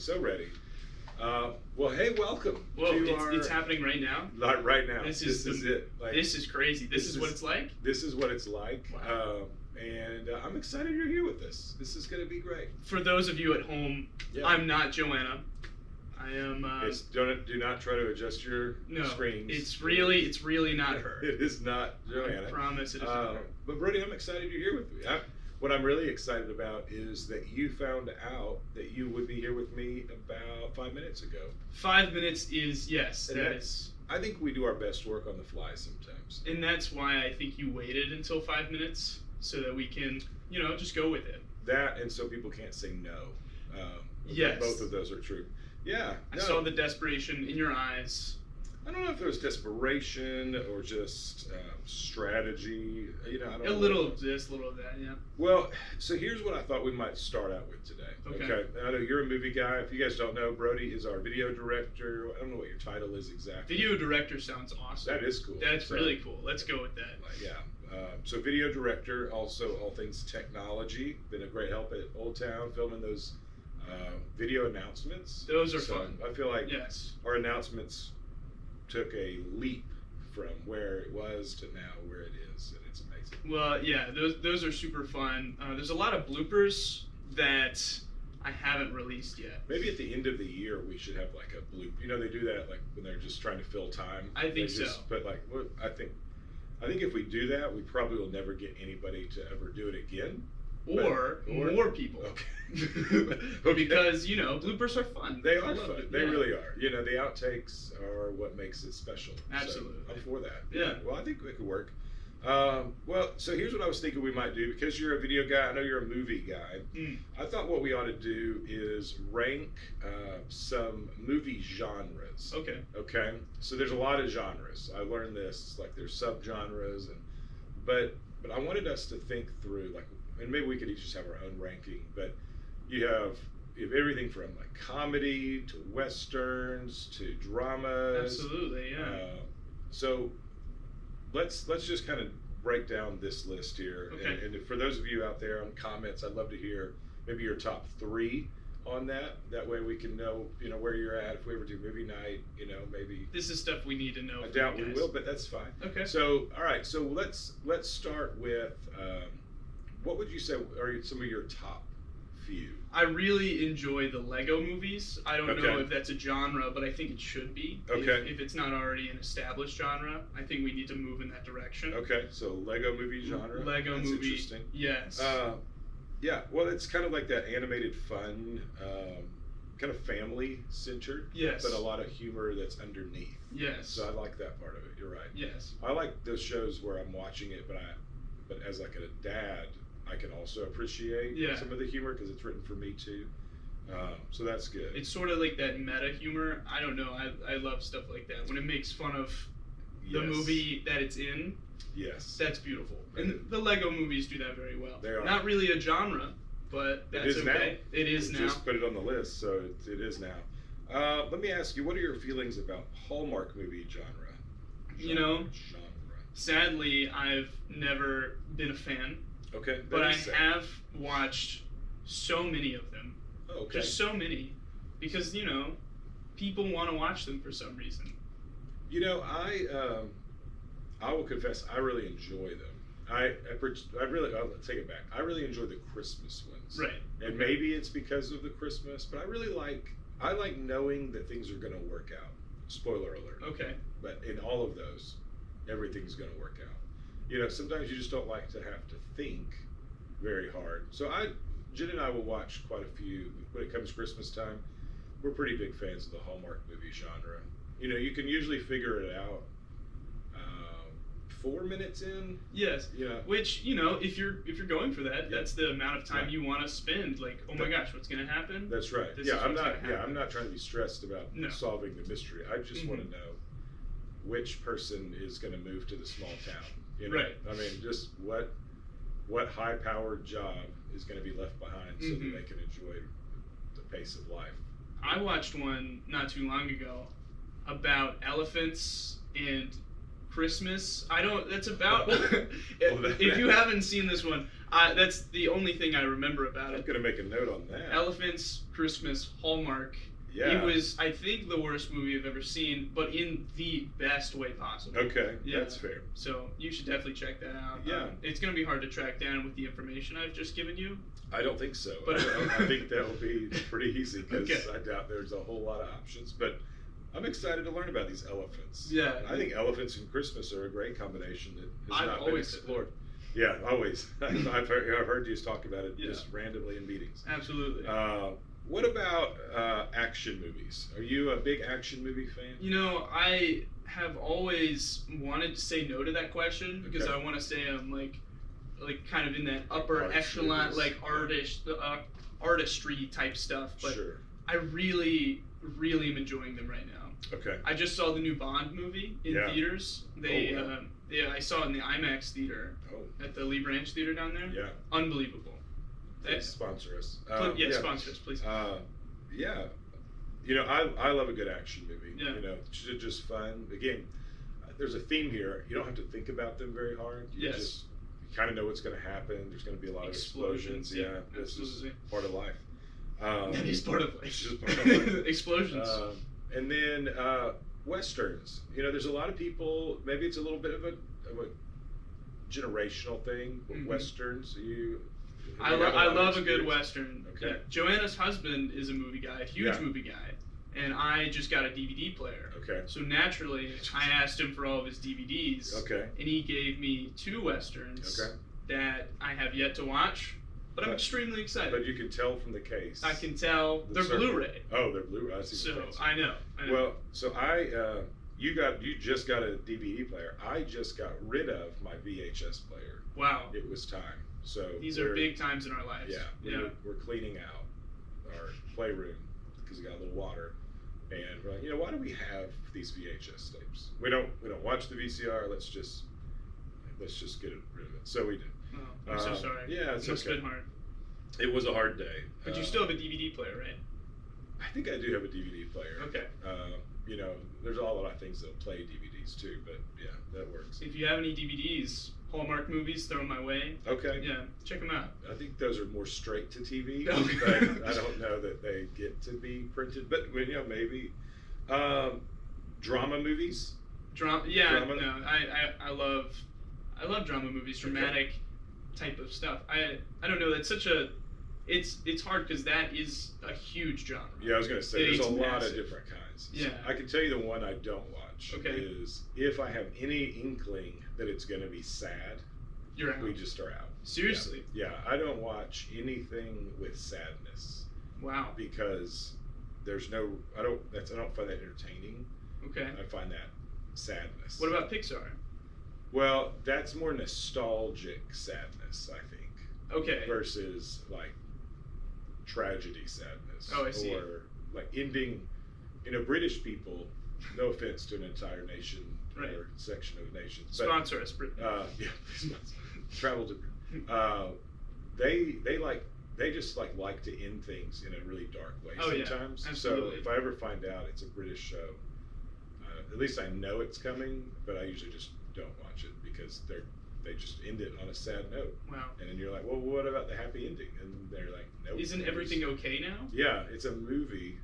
So ready. Well, hey, welcome. Whoa, it's happening right now? Not right now. This is it. Like, this is crazy. This is what it's like? This is what it's like. Wow. And I'm excited you're here with us. This is going to be great. For those of you at home, Yeah. I'm not Johanna. I am... do not try to adjust your screens. It's really not her. It is not Johanna. I promise it is not her. But Brody, I'm excited you're here with me. What I'm really excited about is that you found out that you would be here with me about 5 minutes ago. 5 minutes is, yes, And that is. I think we do our best work on the fly sometimes. And that's why I think you waited until 5 minutes so that we can, just go with it. That, and so people can't say no. Yes. Both of those are true. Yeah. I saw the desperation in your eyes. I don't know if it was desperation or just strategy. I don't know. A little of this, a little of that, yeah. Well, so here's what I thought we might start out with today. Okay. I know you're a movie guy. If you guys don't know, Brody is our video director. I don't know what your title is exactly. Video director sounds awesome. That is cool. That's really cool. Let's go with that. Yeah. So video director, also all things technology. Been a great help at Old Town, filming those video announcements. Those are fun. I feel like yes. our announcements took a leap from where it was to now where it is, and it's amazing. Well, yeah, those are super fun. There's a lot of bloopers that I haven't released yet. Maybe at the end of the year we should have like a bloop. They do that like when they're just trying to fill time. I think so. But like, I think if we do that, we probably will never get anybody to ever do it again. Or more people. Okay. Because, bloopers are fun. They are fun. They really are. The outtakes are what makes it special. Absolutely. So I'm for that. Yeah. Well, I think it could work. So here's what I was thinking we might do. Because you're a video guy, I know you're a movie guy. I thought what we ought to do is rank some movie genres. Okay. Okay? So there's a lot of genres. I learned this. Like there's subgenres. But I wanted us to think through, like, and maybe we could each just have our own ranking, but you have everything from like comedy to westerns to dramas. Absolutely, yeah. So let's just kind of break down this list here. Okay. And for those of you out there on comments, I'd love to hear maybe your top 3 on that. That way we can know, where you're at. If we ever do movie night, maybe. This is stuff we need to know. I doubt we will, but that's fine. Okay. So, all right. So let's start with what would you say are some of your top few? I really enjoy the Lego movies. I don't know if that's a genre, but I think it should be. Okay. If it's not already an established genre, I think we need to move in that direction. Okay. So Lego movie genre. Lego that's movie. Interesting. Yes. Yeah. Well, it's kind of like that animated fun, kind of family centered. Yes. But a lot of humor that's underneath. Yes. So I like that part of it. You're right. Yes. I like those shows where I'm watching it, but as like a dad, I can also appreciate some of the humor because it's written for me too. So that's good. It's sort of like that meta humor. I don't know. I love stuff like that. When it makes fun of the movie that it's in. Yes. That's beautiful. And the Lego movies do that very well. They are. Not really a genre, but that's it is okay. Now. It is we now. Just put it on the list, so it is now. Let me ask you, what are your feelings about Hallmark movie genre? Genre. Sadly, I've never been a fan. Okay. But I have watched so many of them. Oh, okay. Just so many. Because, people want to watch them for some reason. I will confess, I really enjoy them. I'll take it back. I really enjoy the Christmas ones. Right. And maybe it's because of the Christmas, but I like knowing that things are going to work out. Spoiler alert. Okay. But in all of those, everything's going to work out. Sometimes you just don't like to have to think very hard. So Jen and I will watch quite a few. When it comes Christmas time, we're pretty big fans of the Hallmark movie genre. You can usually figure it out 4 minutes in. Yes. Yeah. Which, if you're going for that, that's the amount of time you want to spend. Like, oh my gosh, what's going to happen? That's right. I'm not trying to be stressed about solving the mystery. I just want to know which person is going to move to the small town. Right. I mean, just what high-powered job is going to be left behind so that they can enjoy the pace of life. I watched one not too long ago about elephants and Christmas. That's about. If you haven't seen this one, That's the only thing I remember about I'm it. gonna make a note on that. Elephants, Christmas, Hallmark. Yeah. It was, I think, the worst movie I've ever seen, but in the best way possible. Okay, Yeah. that's fair. So you should definitely check that out. Yeah. It's going to be hard to track down with the information I've just given you. I don't think so. But I think that will be pretty easy because Okay. I doubt there's a whole lot of options. But I'm excited to learn about these elephants. Yeah. I think elephants and Christmas are a great combination that has I've not been always said explored. Yeah, always. I've heard you talk about it just randomly in meetings. Absolutely. What about action movies? Are you a big action movie fan? You know, I have always wanted to say no to that question because Okay. I want to say I'm like kind of in that upper Arts echelon, movies. like artistry type stuff. But Sure. I really am enjoying them right now. Okay. I just saw the new Bond movie in Yeah. theaters. I saw it in the IMAX theater Oh, at the Lee Branch Theater down there. yeah. Unbelievable. Please sponsor us. Sponsor us, please. Yeah. You know, I love a good action movie. Yeah. You know, it's just fun. Again, there's a theme here. You don't have to think about them very hard. You Yes. you kind of know what's going to happen. There's going to be a lot of explosions. Yeah. This is absolutely. part of life. That is part of life. It's just part of life. Explosions. And then westerns. You know, there's a lot of people. Maybe it's a little bit of a generational thing. But Mhm. westerns. I love a good western. Okay. Yeah. Joanna's husband is a movie guy, a huge Yeah. movie guy, and I just got a DVD player. Okay. So naturally, I asked him for all of his DVDs. Okay. And he gave me 2 westerns Okay. that I have yet to watch, but I'm But- extremely excited. But you can tell from the case. I can tell The they're circle. Blu-ray. Oh, they're Blu-ray. I see. So the case. I know. Well, so you just got a DVD player. I just got rid of my VHS player. Wow. It was time. So These are big times in our lives. Yeah, we're cleaning out our playroom because we got a little water, and we're like, why do we have these VHS tapes? We don't watch the VCR. Let's just get rid of it. So we did. Oh, I'm so sorry. Yeah, it's Must okay. have been hard. It was a hard day. But you still have a DVD player, right? I think I do have a DVD player. Okay. There's a lot of things that'll play DVDs too, but yeah, that works. If you have any DVDs, Hallmark movies, throw them my way. Okay. Yeah, check them out. I think those are more straight to TV, Okay. but I don't know that they get to be printed. But maybe drama movies. Drama. Drama? No, I love drama movies, dramatic type of stuff. I don't know. That's such a. It's hard because that is a huge genre. Yeah, I was gonna say there's It's a lot massive. of different kinds. Yeah. I can tell you the one I don't watch Okay. is if I have any inkling that it's gonna be sad, You're out. we just are out. Seriously? Yeah, I don't watch anything with sadness Wow. because there's no. I don't find that entertaining. Okay. I find that sadness. What about Pixar? Well, that's more nostalgic sadness, I think. Okay. Versus like tragedy sadness. Oh, I see. Or like ending, British people, no offense to an entire nation Right. or section of nations. Sponsor us, Britain. Yeah, travel to, they just like to end things in a really dark way Oh, yeah, sometimes. absolutely. So if I ever find out it's a British show, at least I know it's coming, but I usually just don't watch it because they just end it on a sad note. Wow. And then you're like, well, what about the happy ending? And they're like, nope. Isn't everything okay now? Yeah, it's a movie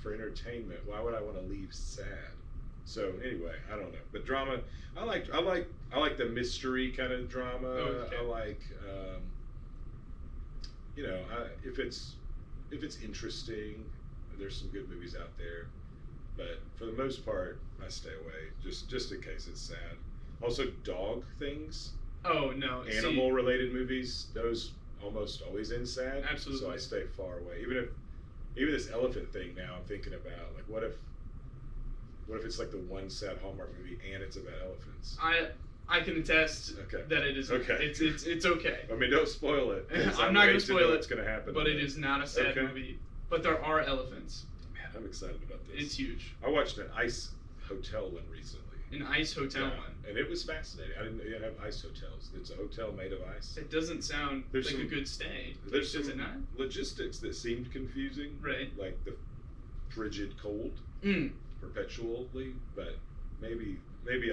for entertainment. Why would I want to leave sad? So anyway, I don't know. But drama, I like the mystery kind of drama. Oh, okay. I like, if it's interesting, there's some good movies out there. But for the most part, I stay away just in case it's sad. Also, dog things. Oh no. Animal related movies, those almost always end sad. Absolutely. So I stay far away. Even this elephant thing now, I'm thinking about like what if it's like the one sad Hallmark movie and it's about elephants. I can attest Okay. that it is. Okay. It's okay. I mean, don't spoil it. 'Cause I'm not waiting going to spoil what's it. going to happen. But it is not a sad Okay. movie. But there are elephants. Man, I'm excited about this. It's huge. I watched an ice hotel one recently. An ice hotel Yeah, one. and it was fascinating. I didn't know you have ice hotels. It's a hotel made of ice. It doesn't sound There's like a some- good stay. There's Does some it not? logistics that seemed confusing. Right. Like the frigid cold. Mm. Perpetually, but maybe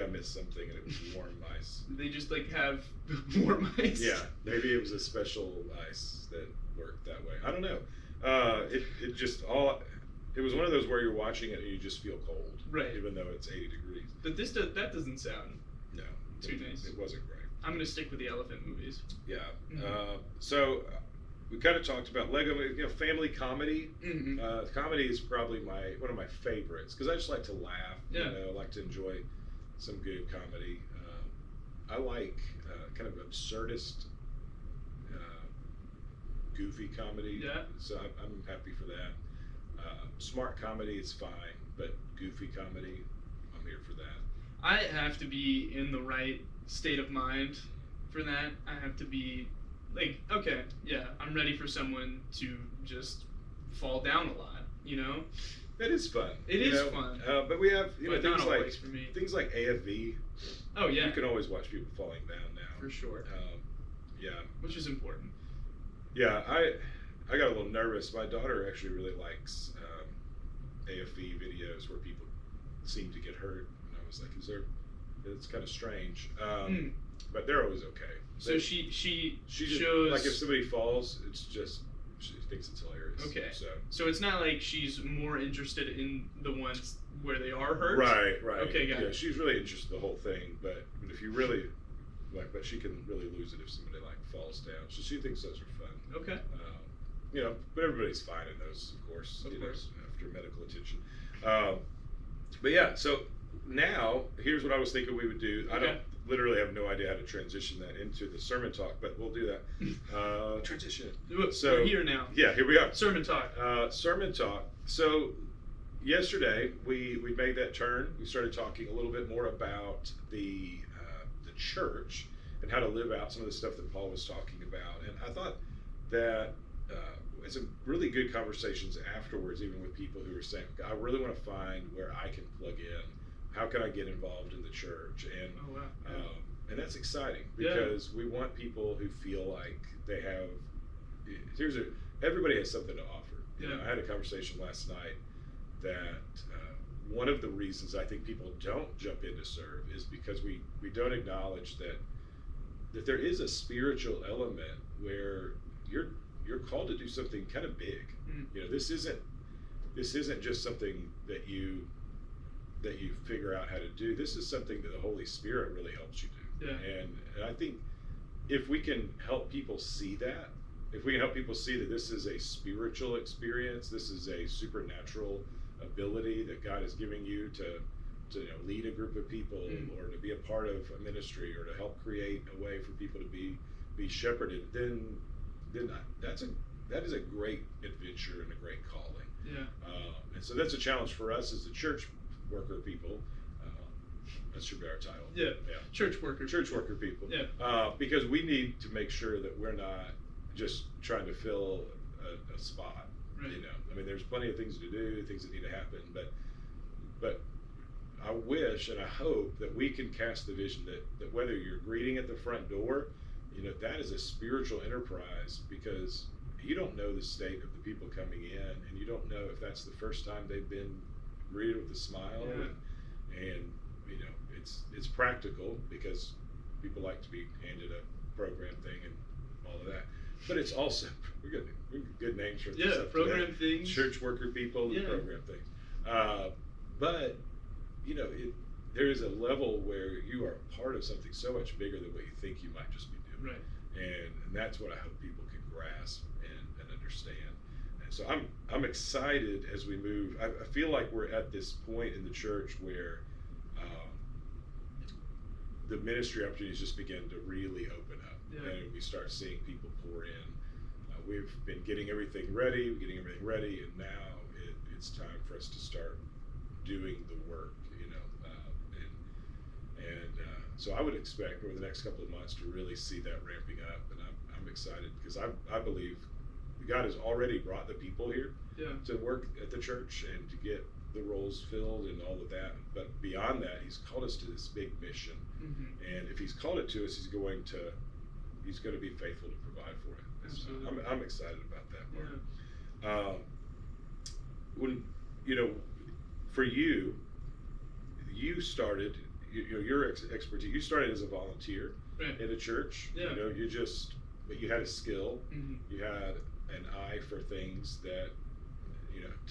I missed something and it was warm ice. They just like have warm ice. Yeah, maybe it was a special ice that worked that way. I don't know. It was one of those where you're watching it and you just feel cold, right? Even though it's 80 degrees. But that doesn't sound too nice. It wasn't great. I'm gonna stick with the elephant movies. Yeah. So we kind of talked about Lego, family comedy. Mm-hmm. Comedy is probably one of my favorites because I just like to laugh. Yeah. I like to enjoy some good comedy. I like kind of absurdist, goofy comedy. Yeah. So I'm happy for that. Smart comedy is fine, but goofy comedy, I'm here for that. I have to be in the right state of mind for that. I have to be like, okay, yeah, I'm ready for someone to just fall down a lot, It is fun. It is fun. But we have but things not like always for me. things like AFV. Oh yeah. You can always watch people falling down now. For sure. Yeah. Which is important. Yeah, I got a little nervous. My daughter actually really likes AFV videos where people seem to get hurt, and I was like, it's kind of strange. But they're always okay. So she just, shows like if somebody falls, it's just she thinks it's hilarious. Okay. So it's not like she's more interested in the ones where they are hurt. Right. Okay, got it. She's really interested in the whole thing, but if you really but she can really lose it if somebody falls down. So she thinks those are fun. Okay. But everybody's fine in those, of course. Of course. After medical attention. But yeah, so now here's what I was thinking we would do. Okay. I don't literally have no idea how to transition that into the sermon talk, but we'll do that. Transition. So we're here now. Yeah, here we are. Sermon talk. Sermon talk. So yesterday we made that turn. We started talking a little bit more about the church and how to live out some of the stuff that Paul was talking about. And I thought that it's some really good conversations afterwards, even with people who were saying, I really want to find where I can plug in. How can I get involved in the church? And oh, wow. and that's exciting because we want people who feel like they have. Everybody has something to offer. I had a conversation last night that one of the reasons I think people don't jump in to serve is because we don't acknowledge that there is a spiritual element where you're called to do something kind of big. This isn't just something that you figure out how to do. This is something that the Holy Spirit really helps you do. Yeah. And I think if we can help people see that, if we can help people see that this is a spiritual experience, this is a supernatural ability that God is giving you to lead a group of people or to be a part of a ministry or to help create a way for people to be shepherded, then that is a great adventure and a great calling. Yeah. And so that's a challenge for us as the church worker people. That should be our title. Yeah. Church worker people. Yeah. Because we need to make sure that we're not just trying to fill a spot. Right. There's plenty of things to do, things that need to happen, but I wish and I hope that we can cast the vision that whether you're greeting at the front door, that is a spiritual enterprise because you don't know the state of the people coming in, and you don't know if that's the first time they've been greeted with a smile. Yeah. And it's practical because people like to be handed a program thing and all of that. But it's also we got good names for this stuff program today. things, church worker people, and program things. But there is a level where you are part of something so much bigger than what you think you might just be doing. Right. And that's what I hope people can grasp and understand. And so I'm excited as we move. I feel like we're at this point in the church where the ministry opportunities just begin to really open up, and we start seeing people pour in. We've been getting everything ready, and now it's time for us to start doing the work, so I would expect over the next couple of months to really see that ramping up, and I'm excited because I believe God has already brought the people here to work at the church and to get the roles filled and all of that. But beyond that, He's called us to this big mission, and if He's called it to us, He's going to be faithful to provide for it. So I'm excited about that part. When for you, you started, your expertise. You started as a volunteer Right. in a church. Yeah. But you had a skill. Mm-hmm. You had an eye for things that,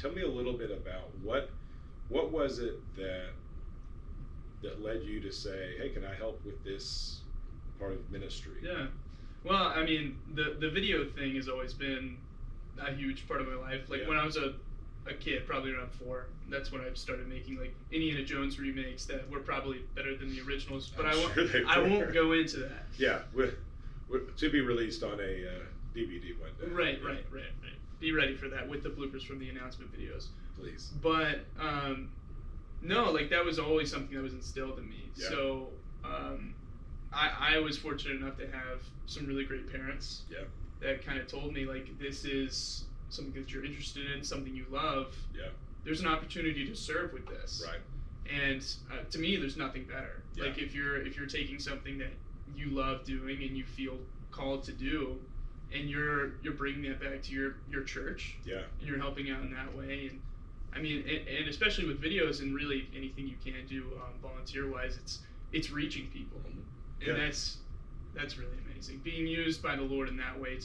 tell me a little bit about what was it that led you to say, hey, can I help with this part of ministry? Yeah. Well, I mean, the video thing has always been a huge part of my life. Like, Yeah. when I was a kid, probably around 4, that's when I started making, like, Indiana Jones remakes that were probably better than the originals. But I won't go into that. Yeah, to be released on a DVD one day. Right. Be ready for that with the bloopers from the announcement videos. Please. But no, like, that was always something that was instilled in me. Yeah. So I was fortunate enough to have some really great parents. Yeah. That kind of told me, like, this is something that you're interested in, something you love. Yeah. There's an opportunity to serve with this. Right. And to me, there's nothing better. Yeah. Like, if you're taking something that you love doing and you feel called to do, and you're bringing that back to your church. Yeah. And you're helping out in that way. And I mean, and especially with videos and really anything you can do volunteer wise, it's reaching people, and that's really amazing. Being used by the Lord in that way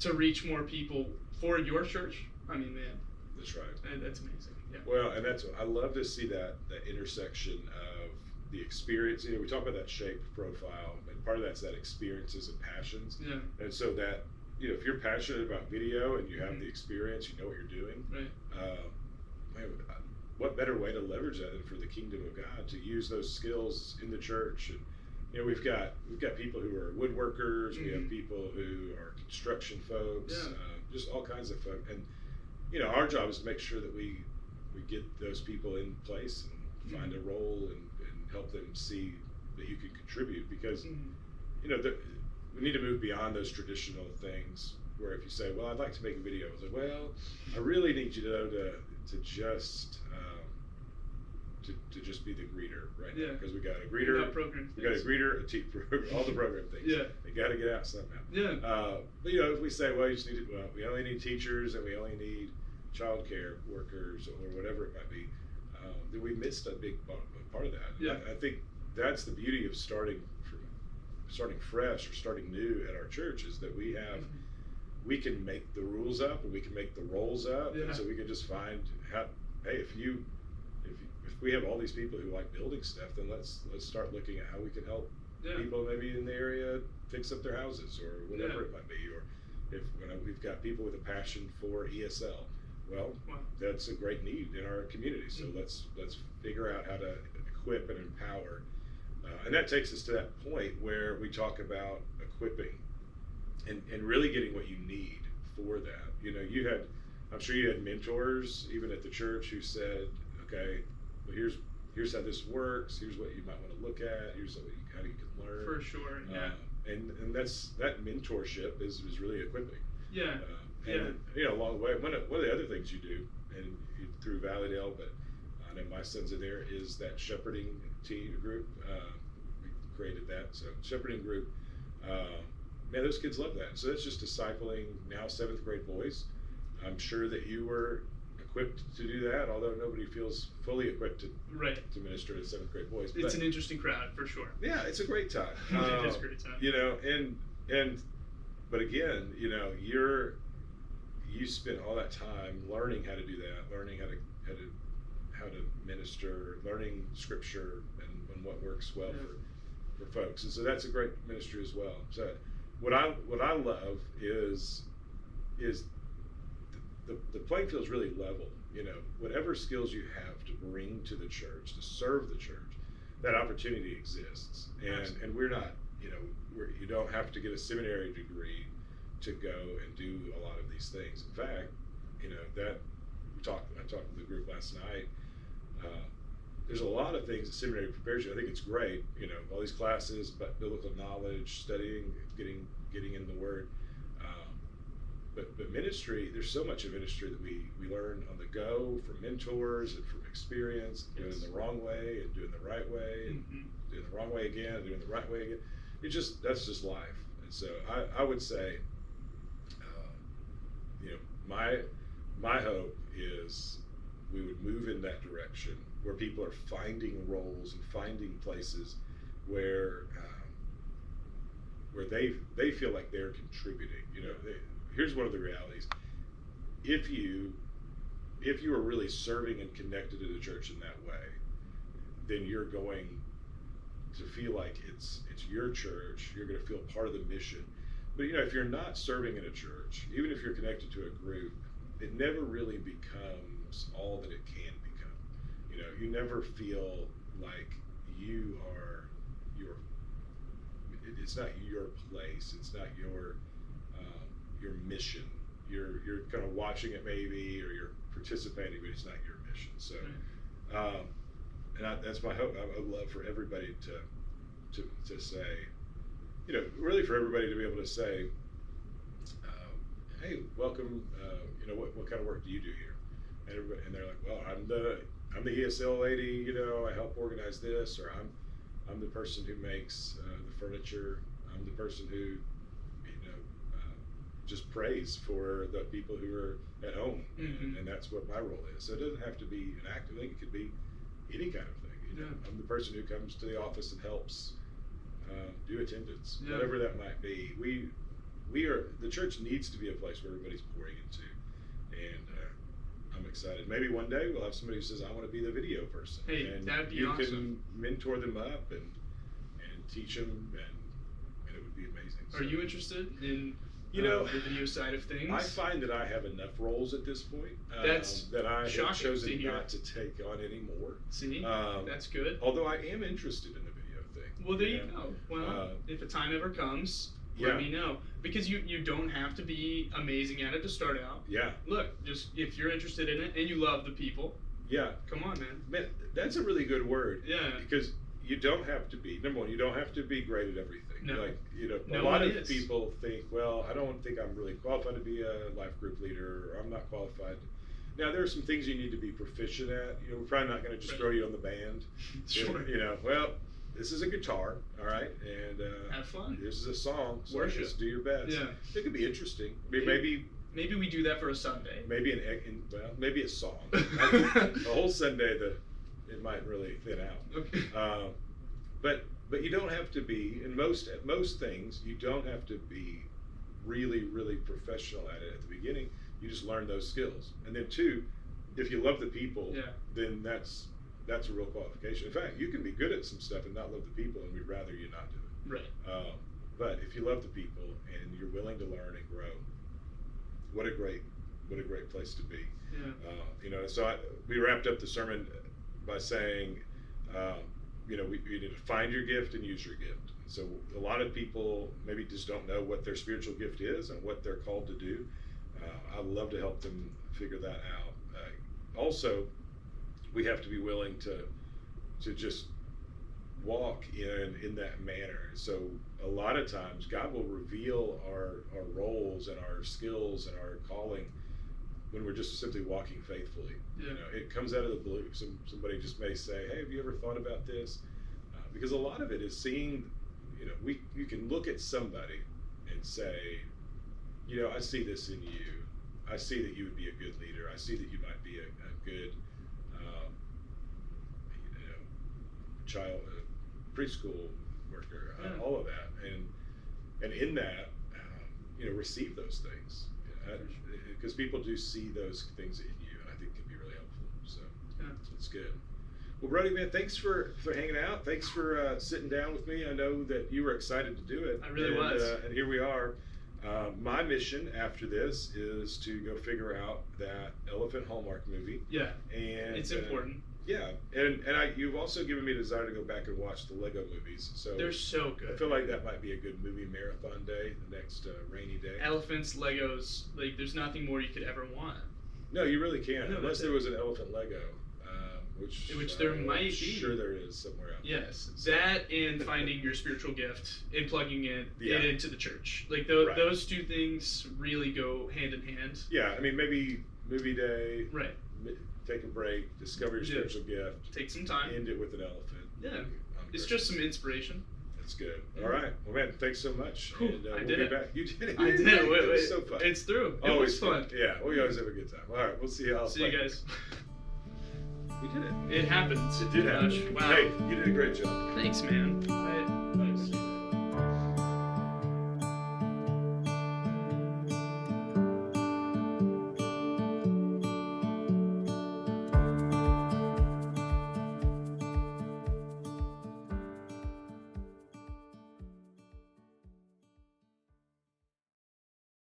to reach more people for your church. I mean, man, That's right. that's amazing. Yeah. Well, and I love to see that intersection of the experience. We talk about that shape profile, and part of that's that experiences and passions. Yeah. And so that, if you're passionate about video and you have the experience, you know what you're doing. Right. Man, what better way to leverage that than for the kingdom of God, to use those skills in the church? And we've got people who are woodworkers. We have people who are construction folks. Yeah. Just all kinds of folk. And our job is to make sure that we get those people in place and find a role and help them see that you can contribute, because we need to move beyond those traditional things where if you say, well, I'd like to make a video, it's like, well, I really need you to know to just to just be the greeter right now, because we got a greeter, a teacher, all the program things. Yeah. They got to get out somehow. Yeah. But if we say, well, we only need teachers and we only need childcare workers or whatever it might be, then we missed a big part of that. Yeah. I think that's the beauty of starting fresh or starting new at our church, is that we can make the rules up and we can make the roles up, Yeah. and so we can just find hey, if we have all these people who like building stuff, then let's start looking at how we can help people maybe in the area fix up their houses or whatever it might be, or if we've got people with a passion for ESL. Well, that's a great need in our community. So let's figure out how to equip and empower, and that takes us to that point where we talk about equipping and really getting what you need for that. I'm sure you had mentors even at the church who said, okay, well, here's how this works. Here's what you might want to look at. Here's how you can learn. For sure. Yeah. And that mentorship is really equipping. Yeah. Along the way, one of the other things you do, and through Valleydale, but I know my son's in there, is that shepherding team group. We created that. So shepherding group, man, those kids love that. So that's just discipling now 7th grade boys. I'm sure that you were equipped to do that, although nobody feels fully equipped to minister to 7th grade boys. It's an interesting crowd for sure. Yeah, it's a great time. It is a great time. But again, you spent all that time learning how to do that, learning how to minister, learning scripture and what works well for folks, and so that's a great ministry as well. So what I love is the playing field is really level. Whatever skills you have to bring to the church, to serve the church, that opportunity exists, and we're not, you don't have to get a seminary degree to go and do a lot of these things. In fact, that I talked with the group last night. There's a lot of things that seminary prepares you. I think it's great, all these classes, but biblical knowledge, studying, getting in the Word. But ministry, there's so much of ministry that we learn on the go from mentors and from experience, doing the wrong way and doing the right way, and doing the wrong way again, and doing the right way again. That's just life. And so I would say, my hope is we would move in that direction where people are finding roles and finding places where they feel like they're contributing. Here's one of the realities: if you are really serving and connected to the church in that way, then you're going to feel like it's your church. You're going to feel part of the mission. But if you're not serving in a church, even if you're connected to a group, it never really becomes all that it can become. You never feel like you are it's not your place. It's not your mission. You're kind of watching it maybe, or you're participating, but it's not your mission. So, that's my hope. I would love for everybody to say, really for everybody to be able to say, hey, welcome. What kind of work do you do here? And they're like, well, I'm the ESL lady. I help organize this, or I'm the person who makes the furniture. I'm the person who just prays for the people who are at home, and that's what my role is. So it doesn't have to be an active thing; it could be any kind of thing. I'm the person who comes to the office and helps do attendance, whatever that might be. We are the church needs to be a place where everybody's pouring into, and I'm excited. Maybe one day we'll have somebody who says, "I want to be the video person," and that'd be awesome. You can mentor them up and teach them, and it would be amazing. Are you interested in? The video side of things. I find that I have enough roles at this point that I have chosen not to take on anymore. See, that's good. Although I am interested in the video thing. Well, there you go. Well, if a time ever comes, let me know, because you don't have to be amazing at it to start out. Yeah. Look, just if you're interested in it and you love the people. Yeah. Come on, man. Man, that's a really good word. Yeah. Because you don't have to be, number one, you don't have to be great at everything. No. A lot of people think, well, I don't think I'm really qualified to be a life group leader, or I'm not qualified. Now, there are some things you need to be proficient at. We're probably not going to just throw you on the band. Sure. Well, this is a guitar, all right, and have fun. This is a song, so Worship. just do your best. Yeah. It could be interesting. Maybe we do that for a Sunday. Maybe maybe a song. A whole Sunday it might really thin out. Okay. But you don't have to be, in most things, you don't have to be really, really professional at it at the beginning. You just learn those skills. And then two, if you love the people, then that's a real qualification. In fact, you can be good at some stuff and not love the people, and we'd rather you not do it. Right. But if you love the people and you're willing to learn and grow, what a great place to be. Yeah. So we wrapped up the sermon by saying, you need to find your gift and use your gift. So a lot of people maybe just don't know what their spiritual gift is and what they're called to do. I'd love to help them figure that out. Also, we have to be willing to just walk in that manner. So a lot of times God will reveal our roles and our skills and our calling when we're just simply walking faithfully. It comes out of the blue. Somebody just may say, hey, have you ever thought about this? Because a lot of it is seeing, you can look at somebody and say, I see this in you. I see that you would be a good leader. I see that you might be a good child, preschool worker, all of that. And in that, receive those things. Because people do see those things in you, and I think can be really helpful. So it's good. Well, Brody, man, thanks for hanging out. Thanks for sitting down with me. I know that you were excited to do it. I really was. And here we are. My mission after this is to go figure out that Elephant Hallmark movie. Yeah. And it's important. Yeah, and you've also given me a desire to go back and watch the Lego movies. So they're so good. I feel like that might be a good movie marathon day, the next rainy day. Elephants, Legos, there's nothing more you could ever want. No, you really can't, unless there was an elephant Lego, which there might be. Sure, there is somewhere out there. Yes, that and finding your spiritual gift and plugging it into the church. Those two things really go hand in hand. Yeah, I mean maybe movie day. Right. Take a break, discover your spiritual gift. Take some time. End it with an elephant. Yeah. It's just some inspiration. That's good. All right. Well, man, thanks so much. And I we'll did be it. back. You did it. I did it. It was so fun. It's through. It Always was fun. Yeah, we always have a good time. All right. We'll see you all. See you guys. We did it. It happens. It did happen. Wow. Hey, you did a great job. Thanks, man.